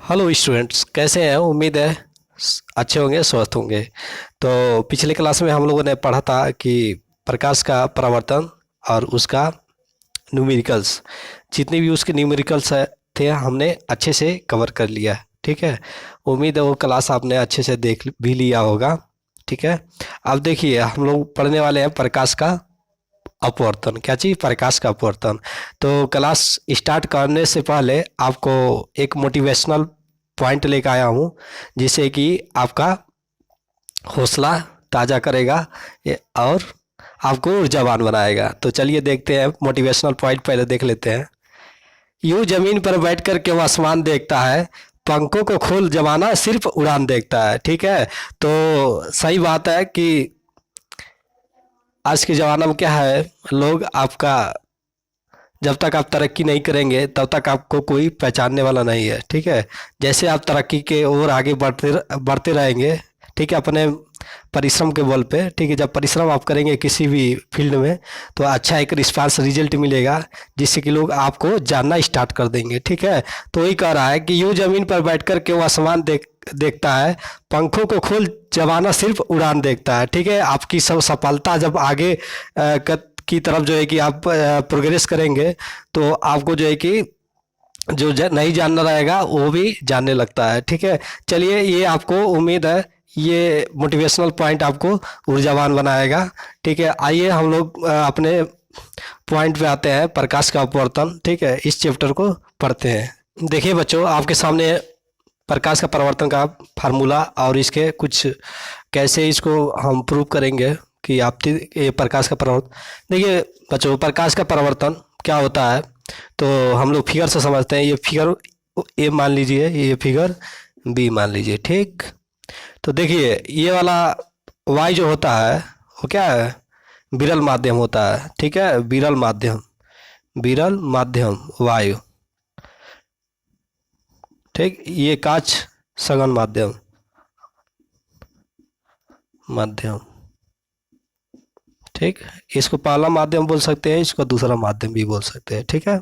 Hello students, कैसे हैं? उम्मीद है अच्छे होंगे, स्वस्थ होंगे। तो पिछले क्लास में हम लोगों ने पढ़ा था कि प्रकाश का परावर्तन और उसका न्यूमेरिकल्स, जितने भी उसके न्यूमेरिकल्स थे हमने अच्छे से कवर कर लिया। ठीक है, उम्मीद है वो क्लास आपने अच्छे से देख भी लिया होगा। ठीक है, अब देखिए हम लोग पढ़ने वाले हैं प्रकाश का अपवर्तन। क्या चीज़? प्रकाश का अपवर्तन। तो क्लास स्टार्ट करने से पहले आपको एक मोटिवेशनल पॉइंट लेकर आया हूँ, जिससे कि आपका हौसला ताज़ा करेगा और आपको ऊर्जावान बनाएगा। तो चलिए देखते हैं मोटिवेशनल पॉइंट, पहले देख लेते हैं। यूं जमीन पर बैठकर क्यों आसमान देखता है, पंखों को खोल जमाना सिर्फ उड़ान देखता है। ठीक है, तो सही बात है कि आज के ज़माना में क्या है, लोग आपका जब तक आप तरक्की नहीं करेंगे तब तक आपको कोई पहचानने वाला नहीं है। ठीक है, जैसे आप तरक्की के ओर आगे बढ़ते बढ़ते रहेंगे, ठीक है, अपने परिश्रम के बल पे। ठीक है, जब परिश्रम आप करेंगे किसी भी फील्ड में तो अच्छा एक रिस्पांस रिजल्ट मिलेगा, जिससे कि लोग आपको जानना स्टार्ट कर देंगे। ठीक है, तो वही कह रहा है कि यूं जमीन पर बैठकर के वो आसमान देखता है, पंखों को खोल जमाना सिर्फ उड़ान देखता है। ठीक है, आपकी सब सफलता जब आगे की तरफ जो है कि आप प्रोग्रेस करेंगे तो आपको जो है कि जो नहीं जानना रहेगा वो भी जानने लगता है। ठीक है, चलिए, ये आपको उम्मीद है ये मोटिवेशनल पॉइंट आपको ऊर्जावान बनाएगा। ठीक है, आइए हम लोग अपने पॉइंट पे आते हैं, प्रकाश का अपवर्तन। ठीक है, इस चैप्टर को पढ़ते हैं। देखिए बच्चों, आपके सामने प्रकाश का परिवर्तन का फार्मूला और इसके कुछ कैसे इसको हम प्रूव करेंगे कि आप ये प्रकाश का परिवर्तन। देखिए बच्चों, प्रकाश का परिवर्तन क्या होता है तो हम लोग फिगर से समझते हैं। ये फिगर ए मान लीजिए, ये फिगर बी मान लीजिए। ठीक, तो देखिए ये वाला वाई जो होता है वो क्या है, विरल माध्यम होता है। ठीक है, विरल माध्यम, विरल माध्यम वायु। ठीक, ये काच सघन माध्यम, माध्यम। ठीक, इसको पहला माध्यम बोल सकते हैं, इसको दूसरा माध्यम भी बोल सकते हैं। ठीक है,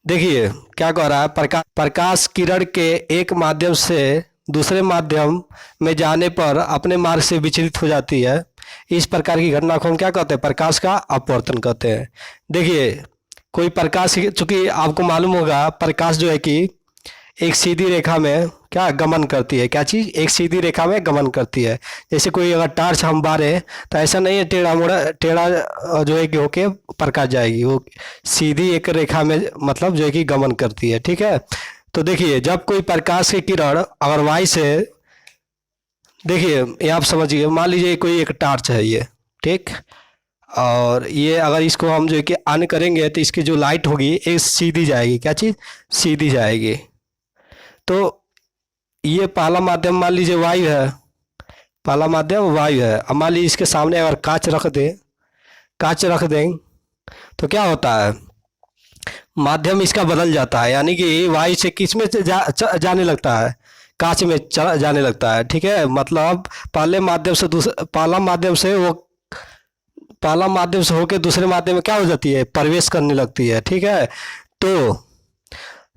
देखिए क्या कह रहा है, प्रकाश किरण के एक माध्यम से दूसरे माध्यम में जाने पर अपने मार्ग से विचलित हो जाती है। इस प्रकार की घटना को हम क्या कहते हैं, प्रकाश का अपवर्तन कहते हैं। देखिए कोई प्रकाश, चूंकि आपको मालूम होगा प्रकाश जो है कि एक सीधी रेखा में क्या गमन करती है। क्या चीज़? एक सीधी रेखा में गमन करती है। जैसे कोई अगर टार्च हम बारे तो ऐसा नहीं है टेढ़ा मोड़ा, टेढ़ा जो है कि होके प्रकाश जाएगी, वो सीधी एक रेखा में मतलब जो है कि गमन करती है। ठीक है, तो देखिए जब कोई प्रकाश की किरण अगर वाई से, देखिए ये आप समझिए, मान लीजिए कोई एक टार्च है ये। ठीक, और ये अगर इसको हम जो है कि ऑन करेंगे तो इसकी जो लाइट होगी एक सीधी जाएगी। क्या चीज़? सीधी जाएगी। तो ये पहला माध्यम मान लीजिए वायु है, पहला माध्यम वायु है। अब मान लीजिए इसके सामने अगर कांच रख दें, कांच रख दें तो क्या होता है, माध्यम इसका बदल जाता है, यानी कि वायु से किस में जाने लगता है, कांच में जाने लगता है। ठीक है, मतलब पहले माध्यम से दूसरे, पहला माध्यम से वो, पहला माध्यम से होकर दूसरे माध्यम में क्या हो जाती है, प्रवेश करने लगती है। ठीक है, तो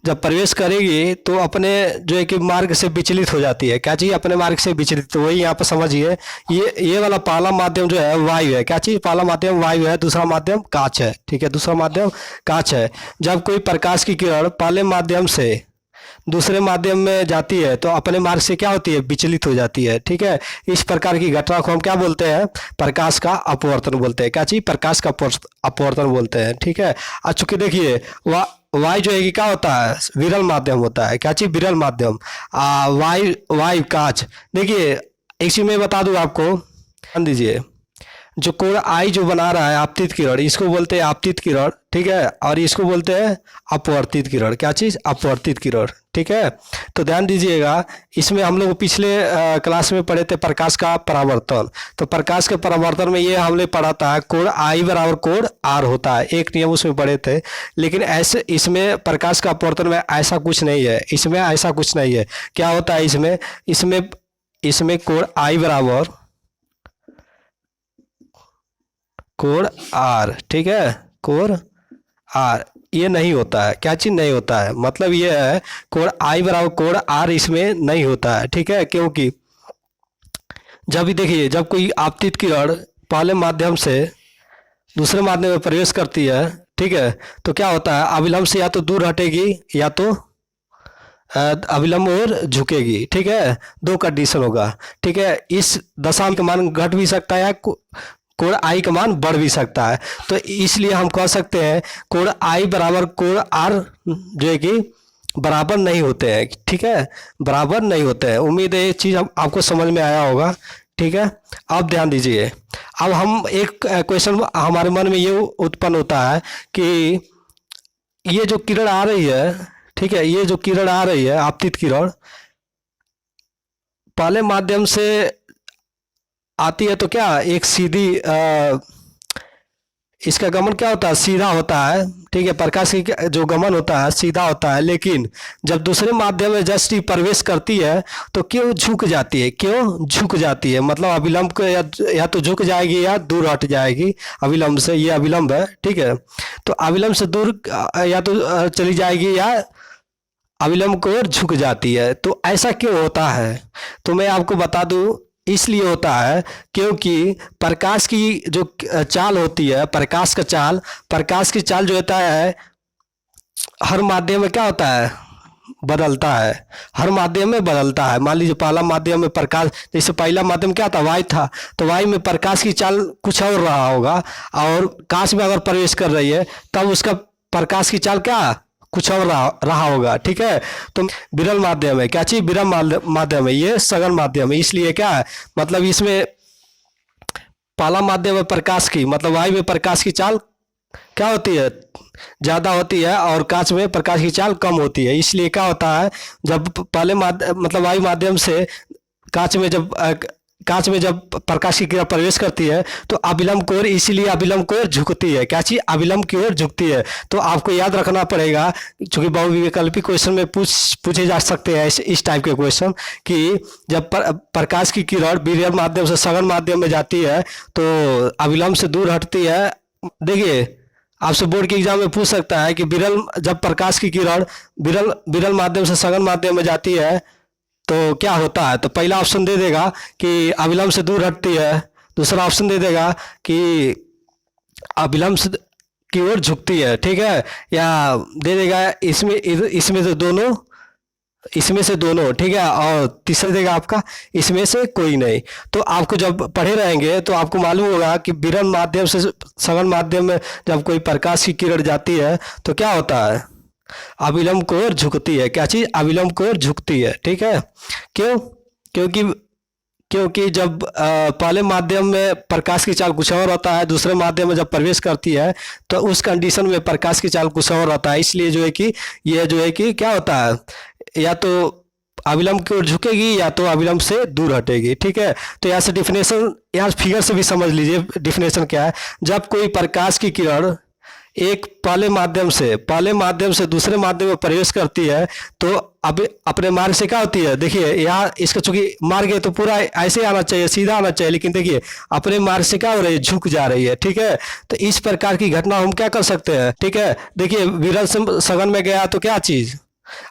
जब प्रवेश करेगी तो अपने जो है कि मार्ग से विचलित हो जाती है। क्या चाहिए? अपने मार्ग से विचलित। तो वही यहाँ पर समझिए, ये वाला पहला माध्यम जो है वायु है। क्या चीज? पहला माध्यम वायु है, दूसरा माध्यम कांच है। ठीक है, दूसरा माध्यम कांच है। जब कोई प्रकाश की किरण पहले माध्यम से दूसरे माध्यम में जाती है तो अपने मार्ग से क्या होती है, विचलित हो जाती है। ठीक है, इस प्रकार की घटना को हम क्या बोलते हैं, प्रकाश का अपवर्तन बोलते हैं। क्या चीज? प्रकाश का अपवर्तन बोलते हैं। ठीक है, अब चूंकि देखिए वायु जो है कि क्या होता है, विरल माध्यम होता है। क्या चीज? विरल माध्यम। वायु, वायु कांच। देखिए एक चीज मैं बता दूं आपको, ध्यान दीजिए, जो कोण आई जो बना रहा है आपतित किरण, इसको बोलते हैं आपतित किरण। ठीक है, और इसको बोलते हैं अपवर्तित किरण। क्या चीज? अपवर्तित किरण। ठीक है, तो ध्यान दीजिएगा, इसमें हम लोग पिछले क्लास में पढ़े थे प्रकाश का परावर्तन। तो प्रकाश के परावर्तन में ये हमने पढ़ा था कोण आई बराबर कोण आर होता है, एक नियम उसमें पढ़े थे। लेकिन ऐसे इसमें प्रकाश का अपवर्तन में ऐसा कुछ नहीं है, इसमें ऐसा कुछ नहीं है। क्या होता है इसमें, इसमें इसमें कोण आई बराबर कोण आर। ठीक है, कोण आर, ये नहीं होता है। क्या चीज नहीं होता है, मतलब ये है कोण आई बराबर कोण आर इसमें नहीं होता है, ठीक है। क्योंकि जब भी देखिए, जब कोई आपतित किरण पहले माध्यम से दूसरे माध्यम में प्रवेश करती है, ठीक है, तो क्या होता है, अविलंब से या तो दूर हटेगी या तो अविलंब और झुकेगी, ठीक है। दो कंडीशन होगा, ठीक है। इस दशा का मान घट भी सकता है, कोण आई का मान बढ़ भी सकता है। तो इसलिए हम कह सकते हैं कोण आई बराबर कोण आर जो है कि बराबर नहीं होते हैं, ठीक है, बराबर नहीं होते हैं। उम्मीद है ये चीज़ आपको समझ में आया होगा, ठीक है। अब ध्यान दीजिए, अब हम एक क्वेश्चन हमारे मन में ये उत्पन्न होता है कि ये जो किरण आ रही है, ठीक है, ये जो किरण आ रही है आपतित किरण पहले माध्यम से आती है तो क्या एक सीधी इसका गमन क्या होता है, सीधा होता है, ठीक है। प्रकाश की जो गमन होता है सीधा होता है, लेकिन जब दूसरे माध्यम में जस्ट ही प्रवेश करती है तो क्यों झुक जाती है, क्यों झुक जाती है, मतलब अविलंब को या तो झुक जाएगी या दूर हट जाएगी अविलंब से, ये अविलंब है, ठीक है। तो अविलंब से दूर या तो चली जाएगी या अविलंब की ओर झुक जाती है। तो ऐसा क्यों होता है, तो मैं आपको बता दूं, इसलिए होता है क्योंकि प्रकाश की जो चाल होती है, प्रकाश की चाल जो होता है हर माध्यम में क्या होता है, बदलता है, हर माध्यम में बदलता है। मान लीजिए पहला माध्यम में प्रकाश, जैसे पहला माध्यम क्या था, वायु था, तो वायु में प्रकाश की चाल कुछ और रहा होगा, और कांच में अगर प्रवेश कर रही है तब उसका प्रकाश की चाल क्या कुछ और रहा होगा, ठीक है। तो विरल माध्यम है, क्या चीज विरल माध्यम है, ये सघन माध्यम है। इसलिए क्या है, मतलब इसमें पहला माध्यम है प्रकाश की, मतलब वायु में प्रकाश की चाल क्या होती है, ज्यादा होती है, और कांच में प्रकाश की चाल कम होती है। इसलिए क्या होता है, जब पहले मतलब वायु माध्यम से कांच में जब प्रकाश की किरण प्रवेश करती है तो अविलंब की ओर, इसीलिए अविलंब की ओर झुकती है, क्या चीज अविलंब की ओर झुकती है। तो आपको याद रखना पड़ेगा, चूंकि बहुविकल्पी क्वेश्चन में पूछे जा सकते हैं इस टाइप के क्वेश्चन, कि जब प्रकाश की किरण विरल माध्यम से सघन माध्यम में जाती है तो अविलंब से दूर हटती है। देखिए आपसे बोर्ड के एग्जाम में पूछ सकता है कि जब प्रकाश की किरण विरल माध्यम से सघन माध्यम में जाती है तो क्या होता है, तो पहला ऑप्शन दे देगा कि अविलंब से दूर हटती है, दूसरा ऑप्शन दे देगा कि अविलंब की ओर झुकती है, ठीक है, या दे देगा इसमें से दोनों, ठीक है, और तीसरा देगा आपका इसमें से कोई नहीं। तो आपको जब पढ़े रहेंगे तो आपको मालूम होगा कि विरल माध्यम से सघन माध्यम में जब कोई प्रकाश की किरण जाती है तो क्या होता है, अविलंब की ओर झुकती है, क्या चीज अविलंब की ओर झुकती है, ठीक है। क्यों, क्योंकि जब पहले माध्यम में प्रकाश की चाल कुछ और होता है, दूसरे माध्यम में जब प्रवेश करती है तो उस कंडीशन में प्रकाश की चाल कुछ और होता है। इसलिए जो है कि ये जो है कि क्या होता है, या तो अविलंब की ओर झुकेगी या तो अविलंब से दूर हटेगी, ठीक है। तो यहाँ से डिफिनेशन, यहाँ फिगर से भी समझ लीजिए डिफिनेशन क्या है। जब कोई प्रकाश की किरण एक पहले माध्यम से दूसरे माध्यम में प्रवेश करती है तो अब अपने मार्ग से क्या होती है, देखिए यहाँ इसका चूंकि मार्ग है तो पूरा ऐसे आना चाहिए, सीधा आना चाहिए, लेकिन देखिए अपने मार्ग से क्या हो रही है, झुक जा रही है, ठीक है। तो इस प्रकार की घटना हम क्या कर सकते हैं, ठीक है। देखिए विरल से सघन में गया तो क्या चीज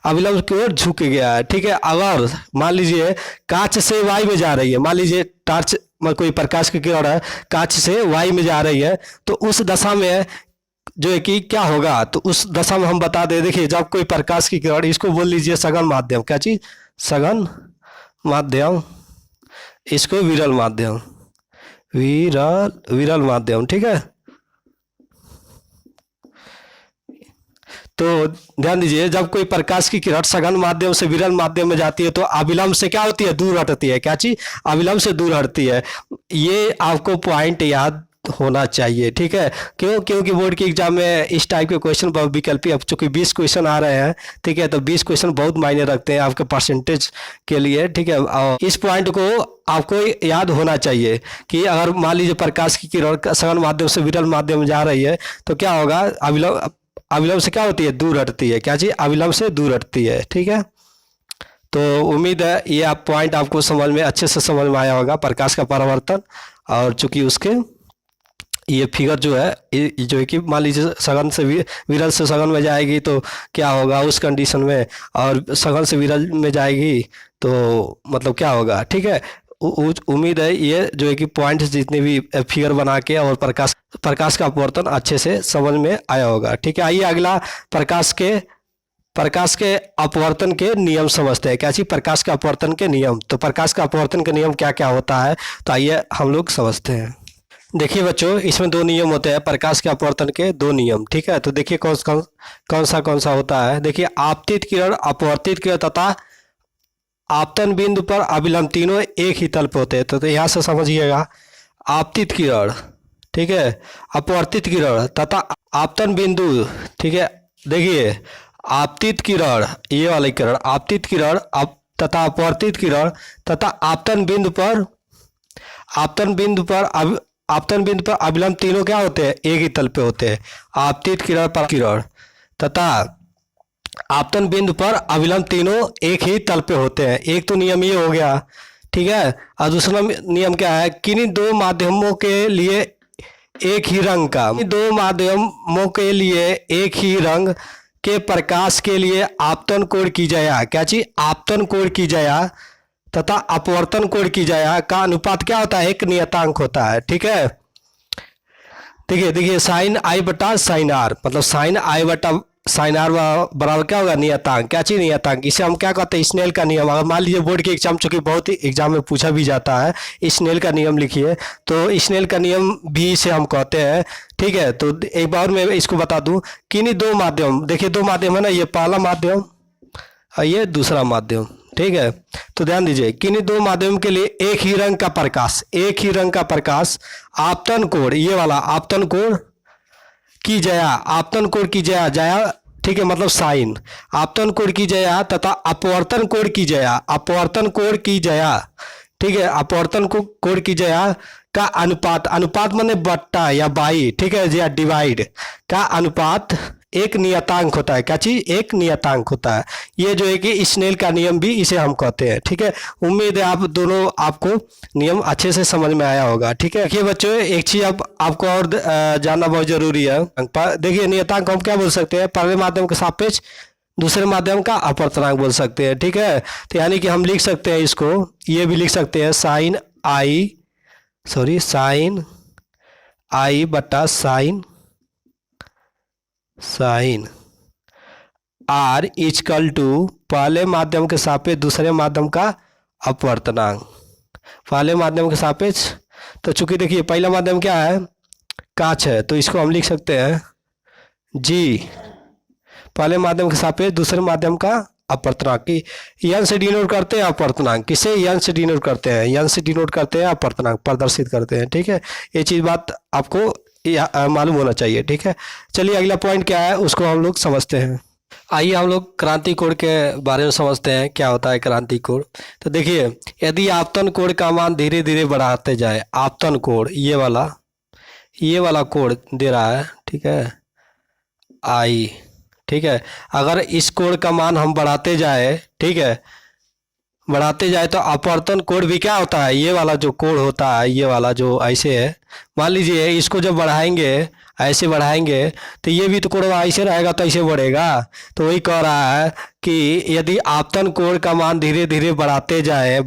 अविलंब की ओर झुक गया है, ठीक है। अगर मान लीजिए कांच से वायु में जा रही है, मान लीजिए टॉर्च में कोई प्रकाश की किरण है, कांच से वायु में जा रही है, तो उस दशा में जो है कि क्या होगा, तो उस दशा में हम बता दें, देखिए जब कोई प्रकाश की किरण, इसको बोल लीजिए सघन माध्यम, क्या चीज सघन माध्यम, इसको विरल माध्यम, विरल माध्यम, ठीक है। तो ध्यान दीजिए, जब कोई प्रकाश की किरण सघन माध्यम से विरल माध्यम में जाती है तो अविलंब से क्या होती है, दूर हटती है, क्या चीज अविलंब से दूर हटती है। ये आपको पॉइंट याद होना चाहिए, ठीक है। क्यों, क्योंकि बोर्ड के एग्जाम में इस टाइप के क्वेश्चन बहुविकल्पी, अब चूंकि 20 क्वेश्चन आ रहे हैं, ठीक है, तो 20 क्वेश्चन बहुत मायने रखते हैं आपके परसेंटेज के लिए, ठीक है। और इस पॉइंट को आपको याद होना चाहिए कि अगर मान लीजिए प्रकाश की किरण सघन माध्यम से विरल माध्यम में जा रही है तो क्या होगा, अविलंब से क्या होती है, दूर हटती है, क्या चीज अविलंब से दूर हटती है, ठीक है। तो उम्मीद है ये आप पॉइंट आपको समझ में अच्छे से समझ में आया होगा, प्रकाश का परावर्तन और चूंकि उसके ये फिगर जो है जो है कि मान लीजिए सघन से विरल से सघन में जाएगी तो क्या होगा उस कंडीशन में, और सघन से विरल में जाएगी तो मतलब क्या होगा, ठीक है। उम्मीद है ये जो है कि पॉइंट्स जितने भी फिगर बना के और प्रकाश का अपवर्तन अच्छे से समझ में आया होगा, ठीक है। आइए अगला प्रकाश के अपवर्तन के नियम समझते हैं। क्या चीज? प्रकाश के अपवर्तन के नियम। तो प्रकाश का अपवर्तन के नियम क्या क्या होता है, तो आइए हम लोग समझते हैं। देखिए बच्चों, इसमें दो नियम होते हैं, प्रकाश के अपवर्तन के दो नियम, ठीक है। तो देखिए कौन सा होता है। देखिए, आपतित किरण, अपवर्तित किरण तथा आपतन बिंदु पर अभिलंब तीनों एक ही तल पे होते हैं। तो यहाँ से समझिएगा, आपतित किरण, ठीक है, अपवर्तित किरण तथा आपतन बिंदु, ठीक है। देखिए, आपतित किरण, ये वाली किरण, आपतित किरण तथा अपवर्तित किरण तथा आपतन बिंदु पर अभिलंब तीनों क्या होते हैं? एक ही तल पे होते हैं। आपतित किरण, पर किरण तथा आपतन बिंदु पर अभिलंब तीनों एक ही तल पे होते हैं। एक तो नियम ये हो गया, ठीक है। और दूसरा नियम क्या है? किन्हीं दो माध्यमों के लिए एक ही रंग का, दो माध्यमों के लिए एक ही रंग के प्रकाश के लिए आपतन कोण की जाया, क्या चीज? आपतन कोण की जाया तथा अपवर्तन कोण की जाया का अनुपात क्या होता है? एक नियतांक होता है, ठीक है। देखिए साइन आई बटा साइन आर, मतलब साइन आई बटा साइन आर बराबर क्या होगा? नियतांक। क्या चीज? नियतांक। इसे हम क्या कहते हैं? स्नेल का नियम। अगर मान लीजिए बोर्ड के एग्जाम, चूंकि बहुत ही एग्जाम में पूछा भी जाता है, स्नेल का नियम लिखिए, तो स्नेल का नियम भी इसे हम कहते हैं, ठीक है। तो एक बार मैं इसको बता दूं, किन्हीं दो माध्यम, देखिए दो माध्यम है ना, ये पहला माध्यम और ये दूसरा माध्यम, ठीक है। तो ध्यान दीजिए, किन्हीं दो माध्यम के लिए एक ही रंग का प्रकाश, एक ही रंग का प्रकाश आपतन कोण, ये वाला आपतन कोण की जया, आपतन कोण की जया, जया, ठीक है, मतलब साइन, आपतन कोण की जया तथा अपवर्तन कोण की जया, अपवर्तन कोण की जया, ठीक है, अपवर्तन कोण की जया का अनुपात, अनुपात माने बट्टा या बाई, ठीक है, या डिवाइड का अनुपात एक नियतांक होता है। क्या चीज? एक नियतांक होता है। ये जो है कि स्नेल का नियम भी इसे हम कहते हैं, ठीक है। उम्मीद है आप दोनों, आपको नियम अच्छे से समझ में आया होगा, ठीक है। देखिए बच्चों, एक चीज आपको और जानना बहुत जरूरी है। देखिए, नियतांक हम क्या बोल सकते हैं? पहले माध्यम के सापेक्ष दूसरे माध्यम का अपवर्तनांक बोल सकते हैं, ठीक है। तो यानी कि हम लिख सकते हैं इसको, ये भी लिख सकते हैं, साइन आई बटा साइन आर इजकल टू पहले माध्यम के सापेक्ष दूसरे माध्यम का अपवर्तनांक। पहले माध्यम के सापेक्ष, तो चूंकि देखिए पहला माध्यम क्या है? कांच है, तो इसको हम लिख सकते हैं जी, पहले माध्यम के सापेक्ष दूसरे माध्यम का अपवर्तनांक की यन से डिनोट करते हैं अपवर्तनांक। किसे? यन से डिनोट करते हैं, यन से डिनोट करते हैं अपवर्तनांक, प्रदर्शित करते हैं, ठीक है। ये चीज बात आपको मालूम होना चाहिए, ठीक है। चलिए अगला पॉइंट क्या है उसको हम लोग समझते हैं। आइए हम लोग क्रांति कोण के बारे में समझते हैं, क्या होता है क्रांति कोण। तो देखिए, यदि आपतन कोण का मान धीरे धीरे बढ़ाते जाए, आपतन कोण ये वाला कोण दे रहा है, ठीक है, आई, ठीक है। अगर इस कोण का मान हम बढ़ाते जाए, ठीक है, बढ़ाते जाए तो अपवर्तन कोण भी क्या होता है? ये वाला जो कोण होता है, ये वाला जो ऐसे है, मान लीजिए इसको जब बढ़ाएंगे, ऐसे बढ़ाएंगे, तो ये भी तो कोण ऐसे रहेगा तो ऐसे बढ़ेगा। तो वही कह रहा है कि यदि आपतन कोण का मान धीरे धीरे बढ़ाते जाए,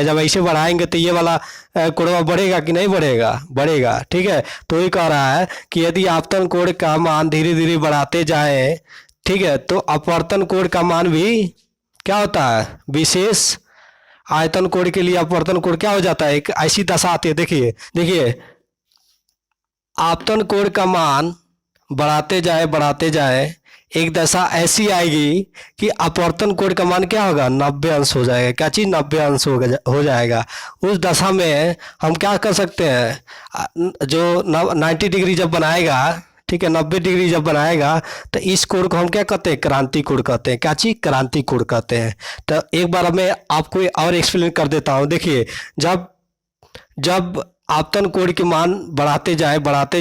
जब ऐसे बढ़ाएंगे तो ये वाला कोण बढ़ेगा कि नहीं बढ़ेगा? बढ़ेगा, ठीक है। तो वही कह रहा है कि यदि आपतन कोण का मान धीरे धीरे बढ़ाते जाए, ठीक है, तो अपवर्तन कोण का मान भी क्या होता है? विशेष आयतन कोण के लिए अपवर्तन कोण क्या हो जाता है? एक ऐसी दशा आती है। देखिए आपतन कोण का मान बढ़ाते जाए एक दशा ऐसी आएगी कि अपवर्तन कोण का मान क्या होगा? 90 अंश हो जाएगा। क्या चीज? 90 अंश हो जाएगा। उस दशा में हम क्या कर सकते हैं? जो 90 डिग्री जब बनाएगा, ठीक है, 90 डिग्री जब बनाएगा, तो इस कोण को हम क्या कहते हैं? क्रांति कोण कहते हैं। क्या चीज? क्रांति कोण कहते हैं। तो एक बार मैं आपको और एक्सप्लेन कर देता हूँ। देखिए, जब आपतन कोण के मान बढ़ाते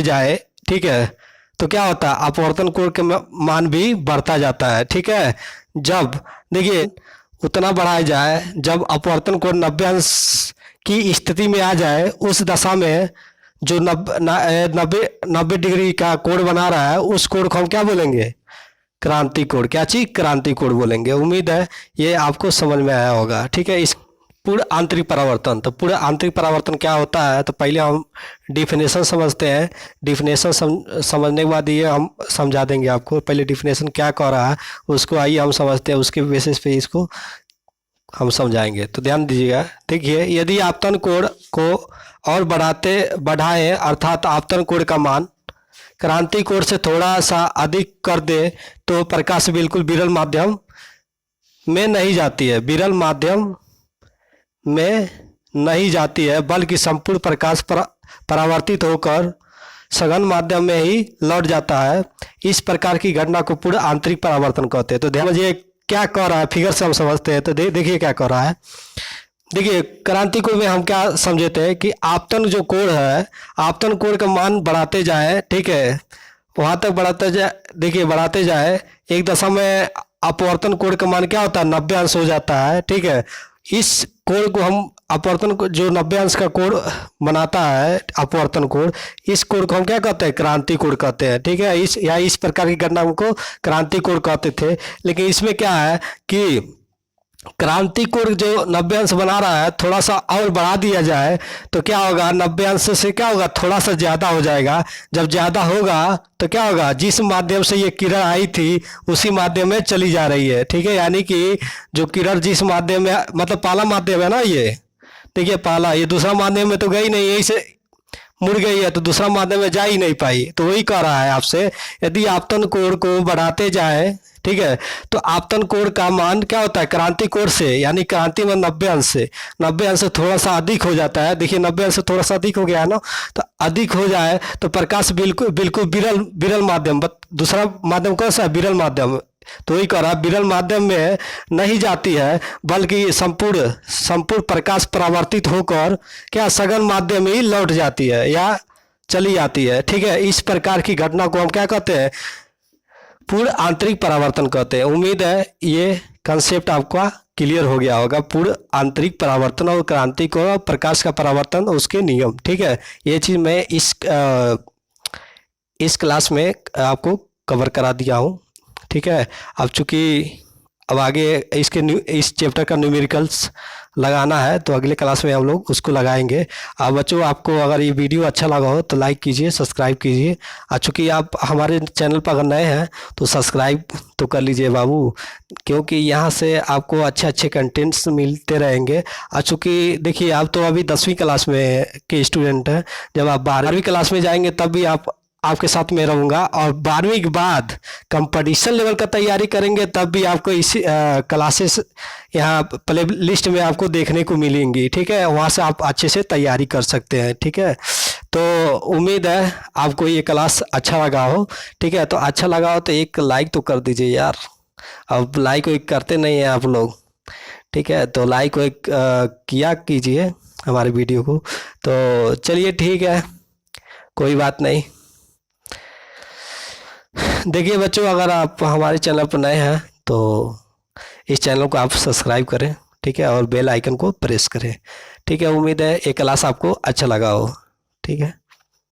जाए, ठीक है, तो क्या होता है? अपवर्तन कोण के मान भी बढ़ता जाता है, ठीक है। जब देखिए उतना बढ़ाया जाए, जब अपवर्तन कोण 90 अंश की स्थिति में आ जाए, उस दशा में जो 90 डिग्री का कोण बना रहा है, उस कोण को हम क्या बोलेंगे? क्रांति कोण। क्या चीज? क्रांति कोण बोलेंगे। उम्मीद है ये आपको समझ में आया होगा। ठीक है। इस पूर्ण आंतरिक परावर्तन, तो पूर्ण आंतरिक परावर्तन क्या होता है, तो पहले हम डिफिनेशन समझते हैं। डिफिनेशन समझने के बाद ये हम समझा देंगे आपको। पहले डिफिनेशन क्या कह रहा है उसको आइए हम समझते हैं, उसके बेसिस पे इसको हम समझाएंगे। तो ध्यान दीजिएगा। देखिए, यदि आपतन कोण को और बढ़ाएं अर्थात आपतन कोण का मान क्रांति कोण से थोड़ा सा अधिक कर दे तो प्रकाश बिल्कुल विरल माध्यम में नहीं जाती है, विरल माध्यम में नहीं जाती है, बल्कि संपूर्ण प्रकाश परावर्तित होकर सघन माध्यम में ही लौट जाता है। इस प्रकार की घटना को पूर्ण आंतरिक परावर्तन कहते हैं। तो ध्यान दीजिए क्या कह रहा है, फिगर से हम समझते हैं। तो देखिए क्या कह रहा है। देखिए, क्रांति कोण में हम क्या समझे थे कि आपतन जो कोण है, आपतन कोण का मान बढ़ाते जाए, ठीक है, वहां तक बढ़ाते जाए। देखिए, बढ़ाते जाए, एक दशा में अपवर्तन कोण का मान क्या होता है? 90 अंश हो जाता है। ठीक है। इस कोण को हम अपवर्तन को जो 90 अंश का कोण बनाता है, अपवर्तन कोण, इस कोण को हम क्या कहते हैं? क्रांति कोण कहते हैं। ठीक है। इस प्रकार की घटना को क्रांति कोण कहते थे। लेकिन इसमें क्या है कि क्रांति कोण जो 90 अंश बना रहा है, थोड़ा सा और बढ़ा दिया जाए तो क्या होगा? 90 अंश से क्या होगा? थोड़ा सा ज्यादा हो जाएगा। जब ज्यादा होगा तो क्या होगा? जिस माध्यम से ये किरण आई थी उसी माध्यम में चली जा रही है। ठीक है। यानी कि जो किरण जिस माध्यम में, मतलब पहला माध्यम है ना ये, देखिए पहला, ये दूसरा माध्यम में तो गई नहीं, यही से मुड़ गई है, तो दूसरा माध्यम में जा ही नहीं पाई। तो वही कह रहा है आपसे, यदि आपतन कोण को बढ़ाते जाए, ठीक है, तो आपतन कोण का मान क्या होता है? क्रांति कोण से, यानी क्रांति में 90 अंश से, 90 अंश से थोड़ा सा अधिक हो जाता है। देखिए 90 अंश से थोड़ा सा अधिक हो गया है ना, तो अधिक हो जाए तो प्रकाश बिल्कुल बिल्कुल विरल माध्यम, दूसरा माध्यम कौन सा है? विरल माध्यम। तो वही कह रहा है, विरल माध्यम में नहीं जाती है, बल्कि संपूर्ण प्रकाश परावर्तित होकर क्या सघन माध्यम में ही लौट जाती है या चली जाती है। ठीक है। इस प्रकार की घटना को हम क्या कहते हैं? पूर्ण आंतरिक परावर्तन कहते हैं। उम्मीद है ये कंसेप्ट आपका क्लियर हो गया होगा। पूर्ण आंतरिक परावर्तन और क्रांति को प्रकाश का परावर्तन और उसके नियम। ठीक है। ये चीज मैं इस क्लास में आपको कवर करा दिया हूँ। ठीक है। अब चूंकि अब आगे इस चैप्टर का न्यूमेरिकल्स लगाना है, तो अगले क्लास में हम लोग उसको लगाएंगे। अब बच्चों, आपको अगर ये वीडियो अच्छा लगा हो तो लाइक कीजिए, सब्सक्राइब कीजिए। और चूँकि आप हमारे चैनल पर अगर नए हैं तो सब्सक्राइब तो कर लीजिए बाबू, क्योंकि यहाँ से आपको अच्छे अच्छे कंटेंट्स मिलते रहेंगे। और चूँकि देखिए, आप तो अभी 10वीं क्लास में के स्टूडेंट हैं, जब आप 12वीं क्लास में जाएंगे तब भी आपके साथ में रहूँगा, और 12वीं के बाद कंपटीशन लेवल का तैयारी करेंगे तब भी आपको इसी क्लासेस यहाँ प्ले लिस्ट में आपको देखने को मिलेंगी। ठीक है। वहाँ से आप अच्छे से तैयारी कर सकते हैं। ठीक है। तो उम्मीद है आपको ये क्लास अच्छा लगा हो। ठीक है। तो अच्छा लगा हो तो एक लाइक तो कर दीजिए यार। अब लाइक एक करते नहीं हैं आप लोग। ठीक है। तो लाइक एक किया कीजिए हमारे वीडियो को। तो चलिए ठीक है, कोई बात नहीं। देखिए बच्चों, अगर आप हमारे चैनल पर नए हैं तो इस चैनल को आप सब्सक्राइब करें। ठीक है। और बेल आइकन को प्रेस करें। ठीक है। उम्मीद है ये क्लास आपको अच्छा लगा हो। ठीक है।